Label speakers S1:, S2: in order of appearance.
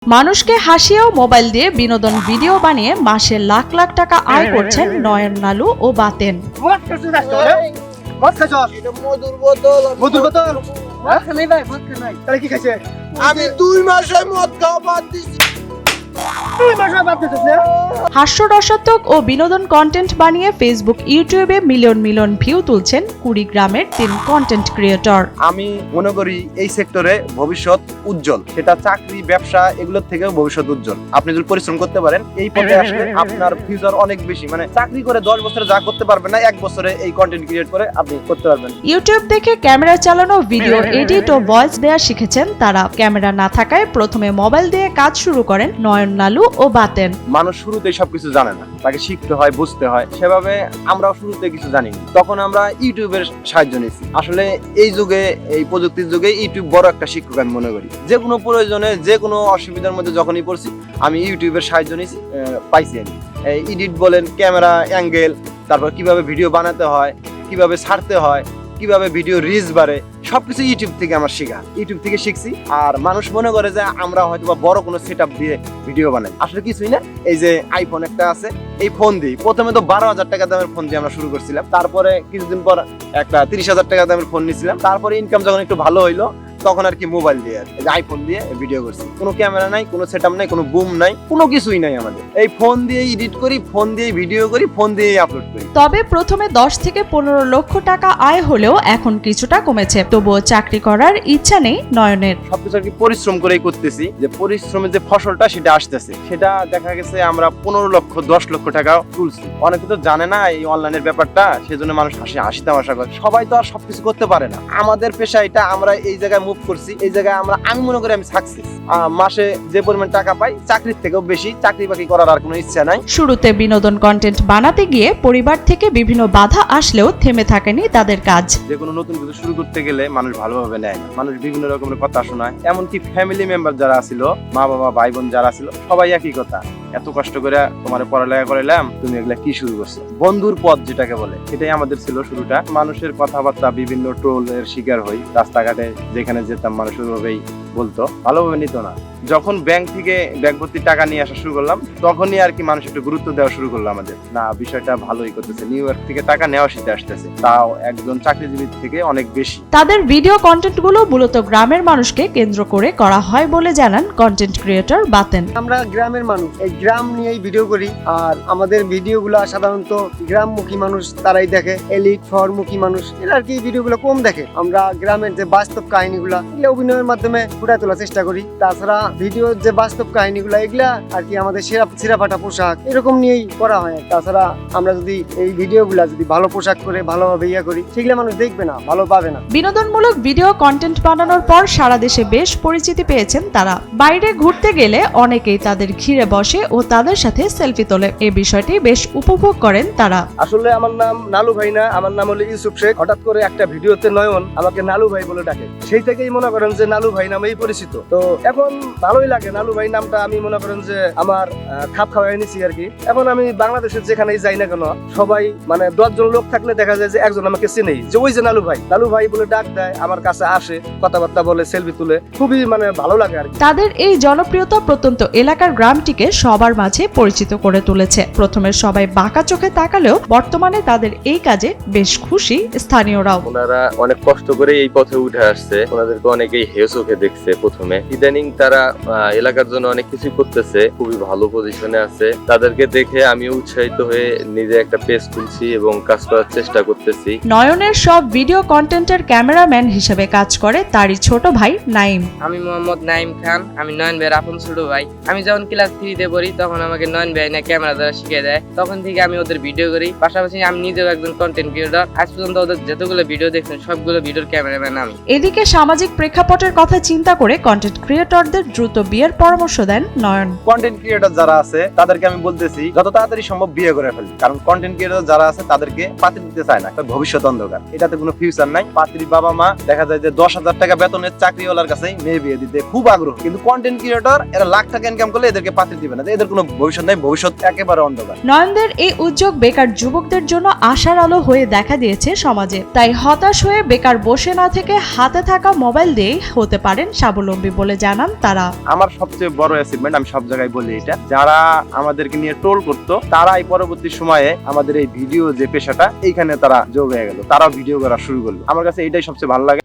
S1: মানুষকে হাসিয়েও মোবাইল দিয়ে বিনোদন ভিডিও বানিয়ে মাসে লাখ লাখ টাকা আয় করছেন নয়ন, নালু ও বাতেন।
S2: আমি 2 মাসে মদ খাওয়া বাদ দিছি।
S1: হাস্যরসাত্মক ও বিনোদন কন্টেন্ট বানিয়ে ফেসবুক, ইউটিউবে মিলিয়ন মিলিয়ন ভিউ তুলছেন কুড়িগ্রামের 3 কন্টেন্ট ক্রিয়েটর।
S2: আমি মনে করি এই সেক্টরে ভবিষ্যৎ উজ্জ্বল, সেটা চাকরি, ব্যবসা এগুলোর থেকেও ভবিষ্যৎ উজ্জ্বল। আপনি যদি পরিশ্রম করতে পারেন এই পথে আসলে আপনার ফিউচার অনেক বেশি। মানে চাকরি করে 10 বছরে যা করতে পারবেন না, 1 বছরে এই কন্টেন্ট ক্রিয়েট করে আপনি করতে পারবেন।
S1: ইউটিউব দেখে ক্যামেরা চালানো, ভিডিও এডিট ও ভয়েস দেওয়া শিখেছেন তারা। ক্যামেরা না থাকায় প্রথমে মোবাইল দিয়ে কাজ শুরু করেন নয়ন, নালু ও বাতেন।
S2: মানুষ শুরুতেই সবকিছু জানে না, তাকে শিখতে হয়, বুঝতে হয়। সেভাবে আমরাও শুরুতে কিছু জানি না, তখন আমরা ইউটিউবের সাহায্য নিয়েছি। আসলে এই যুগে, এই প্রযুক্তির যুগে ইউটিউব বড় একটা শিক্ষক আমি মনে করি। যে কোনো প্রয়োজনে, যে কোনো অসুবিধার মধ্যে যখনই পড়ছি, আমি ইউটিউবের সাহায্য নিয়েছি, পাইছি। আমি এডিট বলেন, ক্যামেরা অ্যাঙ্গেল, তারপর কিভাবে ভিডিও বানাতে হয়, কিভাবে ছাড়তে হয়, কিভাবে ভিডিও রিচ বাড়ে, সবকিছু ইউটিউব থেকে আমার শেখা। ইউটিউব থেকে শিখছি। আর মানুষ মনে করে যে আমরা হয়তো বা বড় কোনো সেটআপ দিয়ে ভিডিও বানাই, আসলে কিছুই না। এই যে আইফোন একটা আছে, এই ফোন দিয়ে প্রথমে তো 12,000 টাকা দামের ফোন দিয়ে আমরা শুরু করছিলাম। তারপরে কিছুদিন পর একটা 30,000 টাকা দামের ফোন নিয়েছিলাম। তারপরে ইনকাম যখন একটু ভালো হইলো, তখন আর কি মোবাইল দিয়ে, এই যে আইফোন দিয়ে ভিডিও করছি। কোনো ক্যামেরা নাই, কোনো সেটআপ নাই, কোনো বুম নাই, কোনো কিছুই নাই আমাদের। এই ফোন দিয়ে এডিট করি, ফোন দিয়ে ভিডিও করি, ফোন দিয়ে আপলোড করি।
S1: তবে প্রথমে 10 থেকে 15 লক্ষ টাকা আয় হলেও এখন কিছুটা কমেছে। তবুও চাকরি করার ইচ্ছা নেই নয়নের।
S2: সবকিছু আর কি পরিশ্রম করেই করতেছি। যে পরিশ্রমের যে ফসলটা সেটা আসতেছে, সেটা দেখা গেছে আমরা 15 লক্ষ 10 লক্ষ টাকা তুলছি। অনেকে তো জানে না এই অনলাইনের ব্যাপারটা, সেজন্য মানুষ হাসি তামাশা করে। সবাই তো আর সবকিছু করতে পারে না। আমাদের পেশা এটা, আমরা এই জায়গায় মুভ করছি, এই জায়গায় আমি মনে করি আমি সাকসেস। মাসে যে পরিমাণ টাকা পাই, চাকরির থেকেও বেশি। চাকরি বাকরি করার আর কোনো ইচ্ছা নাই।
S1: শুরুতে বিনোদন কন্টেন্ট বানাতে গিয়ে পরিবার থেকে বিভিন্ন বাধা আসলেও থেমে থাকেনি তাদের কাজ।
S2: যে কোনো নতুন কিছু শুরু করতে গেলে মানুষ ভালোভাবে নেয় না, মানুষ বিভিন্ন রকমের কথা শোনায়। এমনকি ফ্যামিলি মেম্বার যারা ছিল, মা বাবা, ভাই বোন যারা ছিল, সবাই একই কথা, এত কষ্ট করে তোমার পড়ালেখা করাইলাম, তুমি এগুলা কি শুরু করছো? বন্ধুর পথ যেটাকে বলে, সেটাই আমাদের ছিল শুরুটা। মানুষের কথাবার্তা, বিভিন্ন ট্রোলের শিকার হই। রাস্তাঘাটে যেখানে যেতাম মানুষ ওইভাবেই বলতো, ভালোভাবে নিত না। যখন ব্যাংক থেকে ব্যাংক ভর্তি টাকা নিয়ে আসা শুরু করলাম, তখনই আর কি মানুষ একটু গুরুত্ব দেওয়া শুরু করলো আমাদের। না, বিষয়টা ভালোই করতেছে। নিউ ইয়র্ক থেকে টাকা নেওয়া শিখে আসতেছে, তাও একজন চাকরিজীবী থেকে অনেক বেশি।
S1: তাদের ভিডিও কন্টেন্টগুলো মূলত গ্রামের মানুষকে কেন্দ্র করে করা হয় বলে জানান কন্টেন্ট ক্রিয়েটর বাতেন।
S3: আমরা গ্রামের মানুষ, এই গ্রাম নিয়েই ভিডিও করি। আর আমাদের ভিডিওগুলো সাধারণত গ্রামমুখী মানুষ তারাই দেখে। এলিট শহরমুখী মানুষ এরা আর কি ভিডিওগুলো কম দেখে। আমরা গ্রামের যে বাস্তব কাহিনীগুলো, এগুলো অভিনয়ের মাধ্যমে ফুটাই তোলার চেষ্টা করি। তাছাড়া ভিডিওর যে বাস্তব কাহিনীগুলো, এগুলা আর কি আমাদের ছিঁড়াফাটা পোশাক এরকম নিয়েই করা হয়। তাছাড়া আমরা যদি এই ভিডিওগুলা যদি ভালো পোশাক করে ভালোভাবে করি, সেগুলো মানুষ দেখবে না, ভালো পাবে না।
S1: বিনোদনমূলক ভিডিও কন্টেন্ট বানানোর পর সারা দেশে বেশ পরিচিতি পেয়েছেন তারা। বাইরে ঘুরতে গেলে অনেকেই তাদের ঘিরে বসে ও তাদের সাথে সেলফি তোলে। এই বিষয়টি বেশ উপভোগ করেন তারা।
S4: আসলে আমার নাম নালু ভাই না, আমার নাম হলো ইউসুফ শেখ। হঠাৎ করে একটা ভিডিওতে নয়ন আমাকে নালু ভাই বলে ডাকে, সেই থেকেই মনে করেন যে নালু ভাই নামেই পরিচিত। তো এখন ভালোই লাগে নালু ভাই নামটা, আমি মনে করেন যে আমার খাপ খাওয়াই নিছি আর কি। এখন আমি বাংলাদেশের যেখানেই যাই না কেন, সবাই মানে 10 জন লোক থাকলে দেখা যায় যে একজন আমাকে চিনেই, যে ওই যে নালু ভাই বলে ডাক দেয়, আমার কাছে আসে, কথাবার্তা বলে, সেলফি তুলে, খুবই মানে ভালো লাগে আর কি।
S1: তাদের এই জনপ্রিয়তা প্রত্যন্ত এলাকার গ্রামটিকে সবার মাঝে পরিচিত করে তুলেছে। প্রথমে সবাই বাঁকা চোখে তাকালেও বর্তমানে তাদের এই কাজে বেশ খুশি স্থানীয়রাও।
S5: ওনারা অনেক কষ্ট করে এই পথে উঠে আসছে, ওনাদেরকে অনেকেই হেয় চোখে দেখছে প্রথমে। ইদানিং তারা এলাকার জন্য অনেক কিছু করতেছে, খুবই ভালো পজিশনে আছে। তাদেরকে দেখে আমি উৎসাহিত হয়ে নিজে একটা পেজ খুলছি এবং কাজ করার চেষ্টা করতেছি।
S1: নয়নের সব ভিডিও কন্টেন্টের ক্যামেরাম্যান হিসেবে কাজ করে তারই ছোট ভাই নাইম।
S6: আমি মোহাম্মদ নাইম খান, আমি নয়ন ভাইয়ের আপন ছোট ভাই। আমি যখন ক্লাস 3-তে পড়ি, তখন আমাকে নয়ন ভাই না ক্যামেরা দ্বারা শিখিয়ে দেয়। তখন থেকে আমি ওদের ভিডিও করি। পাশাপাশি আমি নিজেও একজন কন্টেন্ট ক্রিয়েটর। আজ পর্যন্ত ওদের যতগুলো ভিডিও দেখছেন, সবগুলো ভিডিওর ক্যামেরাম্যান আমি।
S1: এদিকে সামাজিক প্রেক্ষাপটের কথা চিন্তা করে কন্টেন্ট ক্রিয়েটরদের দ্রুত বিয়ের পরামর্শ দেন নয়ন।
S2: কন্টেন্ট ক্রিয়েটর যারা আছে তাদেরকে আমি বলতেছি যত তাড়াতাড়ি সম্ভব বিয়ে করে ফেলি। কারণ কন্টেন্ট ক্রিয়েটর যারা আছে তাদেরকে পাত্রী দিতে চায় না, ভবিষ্যৎ অন্ধকার, এটাতে কোনো ফিউচার নাই। পাত্রীর বাবা মা দেখা যায় যে 10,000 টাকা বেতনের চাকরিওয়ালার কাছে মেয়ে বিয়ে দিতে খুব আগ্রহ, কিন্তু কন্টেন্ট ক্রিয়েটর এরা লাখ টাকা ইনকাম করলে এদেরকে পাত্রী দিবে না, এদের কোনো ভবিষ্যৎ নাই, ভবিষ্যৎ একেবারে অন্ধকার।
S1: নয়নদের এই উদ্যোগ বেকার যুবকদের জন্য আশার আলো হয়ে দেখা দিয়েছে সমাজে। তাই হতাশ হয়ে বেকার বসে না থেকে হাতে থাকা মোবাইল দিয়েই হতে পারেন স্বাবলম্বী বলে জানান তারা।
S2: আমার সবচেয়ে বড় অ্যাচিভমেন্ট, আমি সব জায়গায় বলি এটা, যারা আমাদেরকে নিয়ে ট্রোল করতো তারা এই পরবর্তী সময়ে আমাদের এই ভিডিও যে পেশাটা এইখানে তারা যোগ হয়ে গেল, তারাও ভিডিও করা শুরু করলো। আমার কাছে এটাই সবচেয়ে ভালো লাগে।